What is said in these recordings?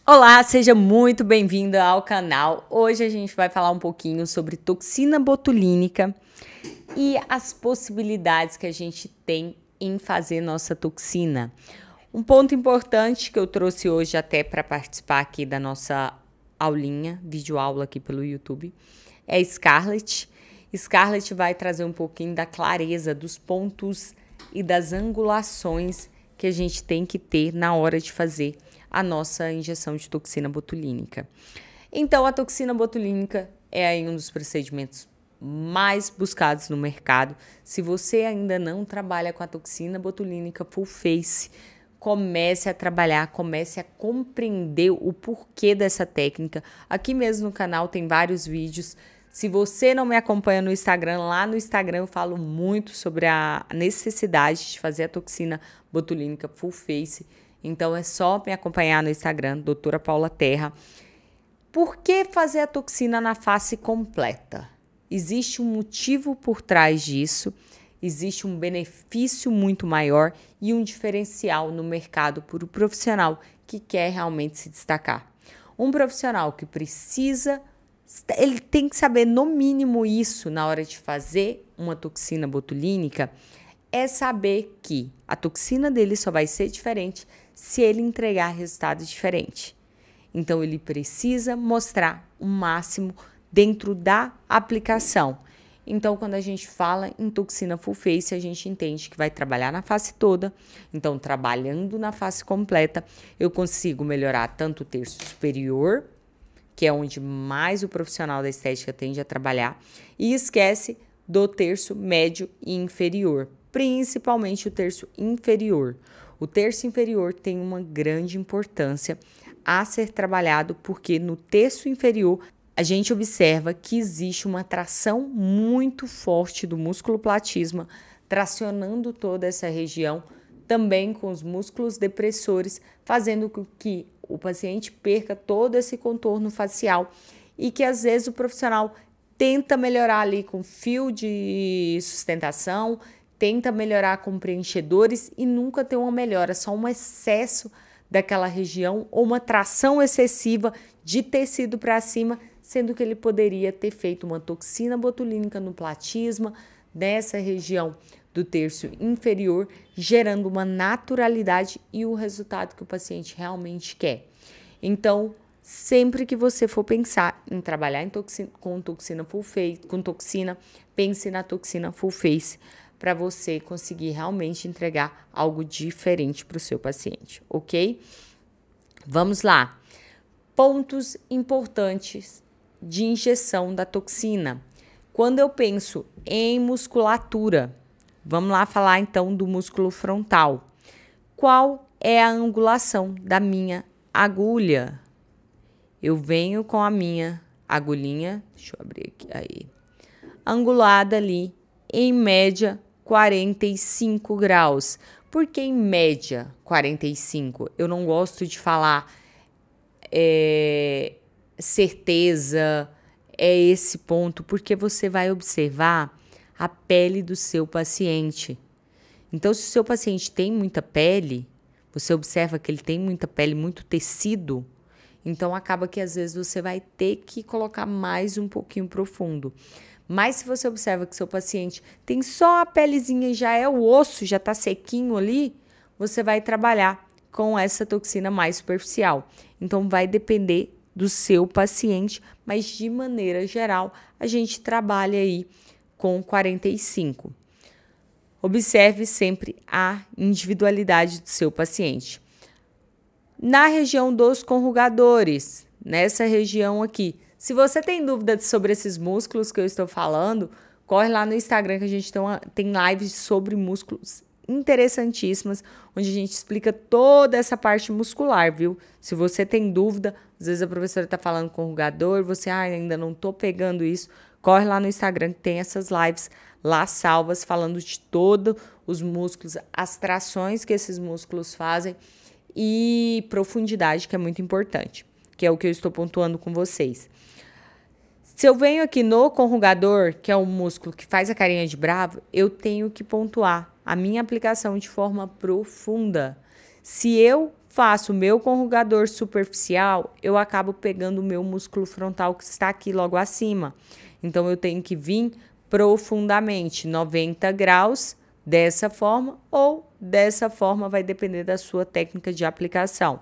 Olá, seja muito bem-vindo ao canal. Hoje a gente vai falar um pouquinho sobre toxina botulínica e as possibilidades que a gente tem em fazer nossa toxina. Um ponto importante que eu trouxe hoje até para participar aqui da nossa aulinha, videoaula aqui pelo YouTube, é Scarlett. Scarlett vai trazer um pouquinho da clareza dos pontos e das angulações que a gente tem que ter na hora de fazer a nossa injeção de toxina botulínica. Então, a toxina botulínica é aí um dos procedimentos mais buscados no mercado. Se você ainda não trabalha com a toxina botulínica full face, comece a trabalhar, comece a compreender o porquê dessa técnica. Aqui mesmo no canal tem vários vídeos. Se você não me acompanha no Instagram, lá no Instagram eu falo muito sobre a necessidade de fazer a toxina botulínica full face. Então é só me acompanhar no Instagram, doutora Paula Terra. Por que fazer a toxina na face completa? Existe um motivo por trás disso, existe um benefício muito maior e um diferencial no mercado para o profissional que quer realmente se destacar. Um profissional que precisa, ele tem que saber no mínimo isso na hora de fazer uma toxina botulínica, é saber que a toxina dele só vai ser diferente se ele entregar resultado diferente. Então, ele precisa mostrar o máximo dentro da aplicação. Então, quando a gente fala em toxina full face, a gente entende que vai trabalhar na face toda. Então, trabalhando na face completa, eu consigo melhorar tanto o terço superior, que é onde mais o profissional da estética tende a trabalhar, e esquece do terço médio e inferior, principalmente o terço inferior. O terço inferior tem uma grande importância a ser trabalhado porque no terço inferior a gente observa que existe uma tração muito forte do músculo platisma, tracionando toda essa região, também com os músculos depressores, fazendo com que o paciente perca todo esse contorno facial e que às vezes o profissional tenta melhorar ali com fio de sustentação, tenta melhorar com preenchedores e nunca tem uma melhora, só um excesso daquela região ou uma tração excessiva de tecido para cima, sendo que ele poderia ter feito uma toxina botulínica no platisma, nessa região do terço inferior, gerando uma naturalidade e o resultado que o paciente realmente quer. Então, sempre que você for pensar em trabalhar com toxina full face, pense na toxina full face, para você conseguir realmente entregar algo diferente para o seu paciente, ok? Vamos lá. Pontos importantes de injeção da toxina. Quando eu penso em musculatura, vamos lá falar então do músculo frontal. Qual é a angulação da minha agulha? Eu venho com a minha agulhinha, deixa eu abrir aqui, aí, angulada ali, em média, 45 graus. Por que em média 45? Eu não gosto de falar certeza, é esse ponto, porque você vai observar a pele do seu paciente. Então, se o seu paciente tem muita pele, você observa que ele tem muita pele, muito tecido, então acaba que às vezes você vai ter que colocar mais um pouquinho profundo. Mas se você observa que seu paciente tem só a pelezinha e já é o osso, já está sequinho ali, você vai trabalhar com essa toxina mais superficial. Então, vai depender do seu paciente, mas de maneira geral, a gente trabalha aí com 45. Observe sempre a individualidade do seu paciente. Na região dos corrugadores, nessa região aqui, se você tem dúvida sobre esses músculos que eu estou falando, corre lá no Instagram que a gente tem lives sobre músculos interessantíssimas, onde a gente explica toda essa parte muscular, viu? Se você tem dúvida, às vezes a professora está falando corrugador, você ainda não estou pegando isso, corre lá no Instagram que tem essas lives lá salvas, falando de todos os músculos, as trações que esses músculos fazem e profundidade, que é muito importante, que é o que eu estou pontuando com vocês. Se eu venho aqui no corrugador, que é o músculo que faz a carinha de bravo, eu tenho que pontuar a minha aplicação de forma profunda. Se eu faço o meu corrugador superficial, eu acabo pegando o meu músculo frontal que está aqui logo acima. Então, eu tenho que vir profundamente, 90 graus, dessa forma ou dessa forma, vai depender da sua técnica de aplicação.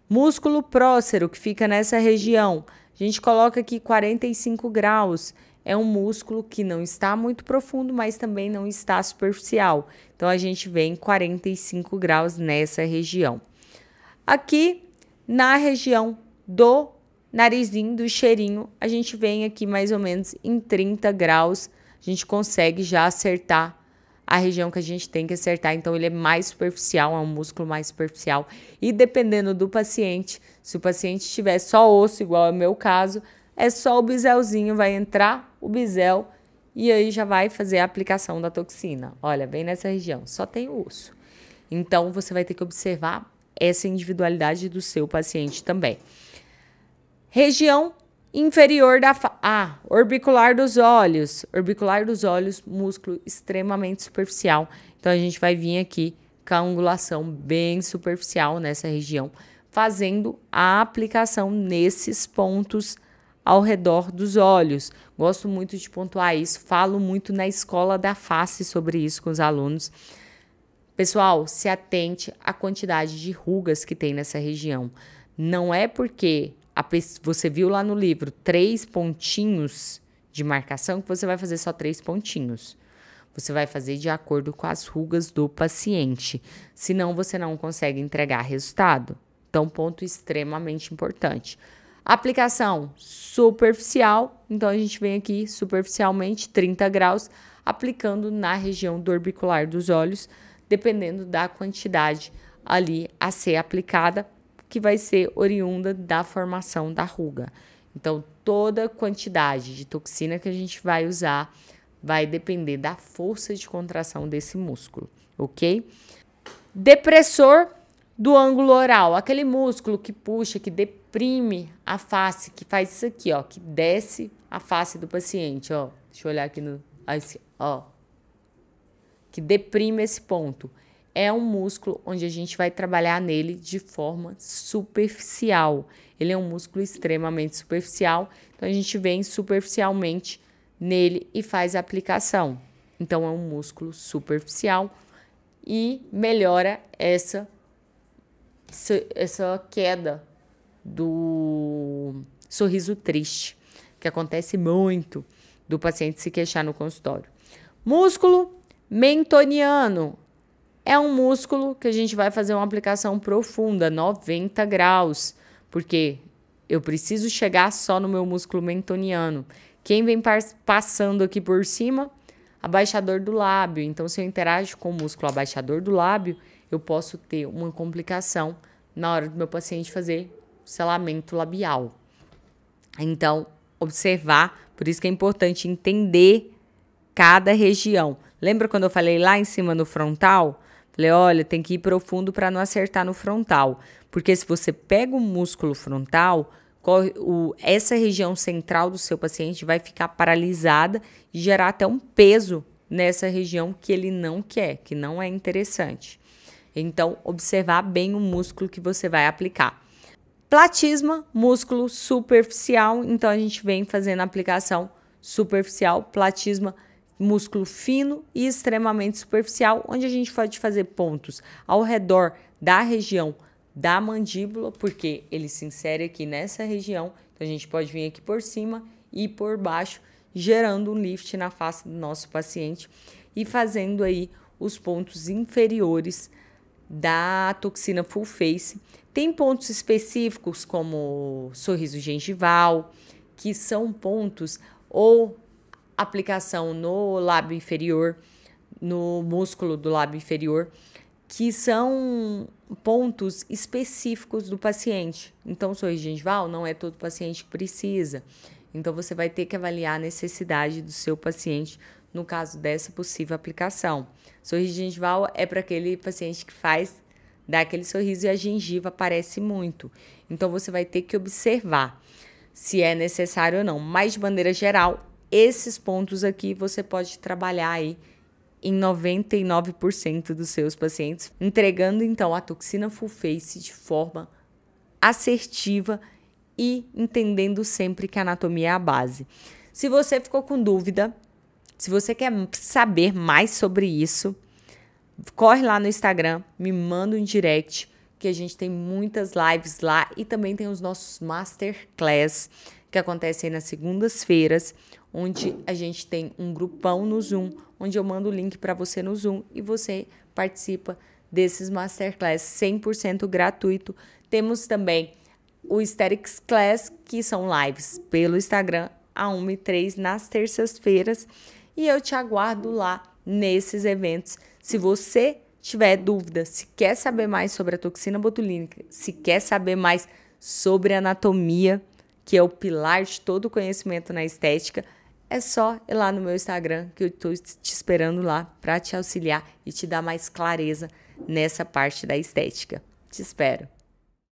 Músculo prócero, que fica nessa região, a gente coloca aqui 45 graus. É um músculo que não está muito profundo, mas também não está superficial. Então, a gente vem 45 graus nessa região. Aqui, na região do narizinho, do cheirinho, a gente vem aqui mais ou menos em 30 graus. A gente consegue já acertar a região que a gente tem que acertar. Então, ele é mais superficial, é um músculo mais superficial. E dependendo do paciente, se o paciente tiver só osso, igual é o meu caso, é só o biselzinho, vai entrar o bisel e aí já vai fazer a aplicação da toxina. Olha, bem nessa região, só tem o osso. Então, você vai ter que observar essa individualidade do seu paciente também. Região inferior da orbicular dos olhos. Orbicular dos olhos, músculo extremamente superficial. Então, a gente vai vir aqui com a angulação bem superficial nessa região, fazendo a aplicação nesses pontos ao redor dos olhos. Gosto muito de pontuar isso, falo muito na escola da face sobre isso com os alunos. Pessoal, se atente à quantidade de rugas que tem nessa região. Não é porque você viu lá no livro 3 pontinhos de marcação que você vai fazer só 3 pontinhos. Você vai fazer de acordo com as rugas do paciente. Senão, você não consegue entregar resultado. Então, ponto extremamente importante. Aplicação superficial, então a gente vem aqui superficialmente, 30 graus, aplicando na região do orbicular dos olhos, dependendo da quantidade ali a ser aplicada, que vai ser oriunda da formação da ruga. Então, toda quantidade de toxina que a gente vai usar vai depender da força de contração desse músculo, ok? Depressor do ângulo oral, aquele músculo que puxa, que deprime a face, que faz isso aqui, ó, que desce a face do paciente, ó. Deixa eu olhar aqui no, ó, que deprime esse ponto. É um músculo onde a gente vai trabalhar nele de forma superficial. Ele é um músculo extremamente superficial, então a gente vem superficialmente nele e faz a aplicação. Então, é um músculo superficial e melhora essa queda do sorriso triste, que acontece muito do paciente se queixar no consultório. Músculo mentoniano é um músculo que a gente vai fazer uma aplicação profunda, 90 graus, porque eu preciso chegar só no meu músculo mentoniano. Quem vem passando aqui por cima? Abaixador do lábio. Então, se eu interajo com o músculo abaixador do lábio, eu posso ter uma complicação na hora do meu paciente fazer selamento labial. Então, observar, por isso que é importante entender cada região. Lembra quando eu falei lá em cima no frontal? Falei, olha, tem que ir profundo para não acertar no frontal. Porque se você pega o músculo frontal, essa região central do seu paciente vai ficar paralisada e gerar até um peso nessa região que ele não quer, que não é interessante. Então, observar bem o músculo que você vai aplicar. Platisma, músculo superficial. Então, a gente vem fazendo a aplicação superficial. Platisma, músculo fino e extremamente superficial, onde a gente pode fazer pontos ao redor da região da mandíbula, porque ele se insere aqui nessa região. Então, a gente pode vir aqui por cima e por baixo, gerando um lift na face do nosso paciente e fazendo aí os pontos inferiores da toxina full face. Tem pontos específicos como sorriso gengival, que são pontos ou aplicação no lábio inferior, no músculo do lábio inferior, que são pontos específicos do paciente. Então, sorriso gengival não é todo paciente que precisa. Então, você vai ter que avaliar a necessidade do seu paciente no caso dessa possível aplicação. Sorriso gengival é para aquele paciente que dá aquele sorriso e a gengiva aparece muito. Então, você vai ter que observar se é necessário ou não. Mas, de maneira geral, esses pontos aqui você pode trabalhar aí em 99% dos seus pacientes, entregando então a toxina Full Face de forma assertiva e entendendo sempre que a anatomia é a base. Se você ficou com dúvida, se você quer saber mais sobre isso, corre lá no Instagram, me manda um direct, que a gente tem muitas lives lá e também tem os nossos masterclass que acontecem nas segundas-feiras, onde a gente tem um grupão no Zoom, onde eu mando o link para você no Zoom e você participa desses masterclass 100% gratuito. Temos também o Aesthetics Class, que são lives pelo Instagram, a 1h03 nas terças-feiras, e eu te aguardo lá nesses eventos. Se você tiver dúvida, se quer saber mais sobre a toxina botulínica, se quer saber mais sobre anatomia, que é o pilar de todo o conhecimento na estética, é só ir lá no meu Instagram, que eu estou te esperando lá para te auxiliar e te dar mais clareza nessa parte da estética. Te espero!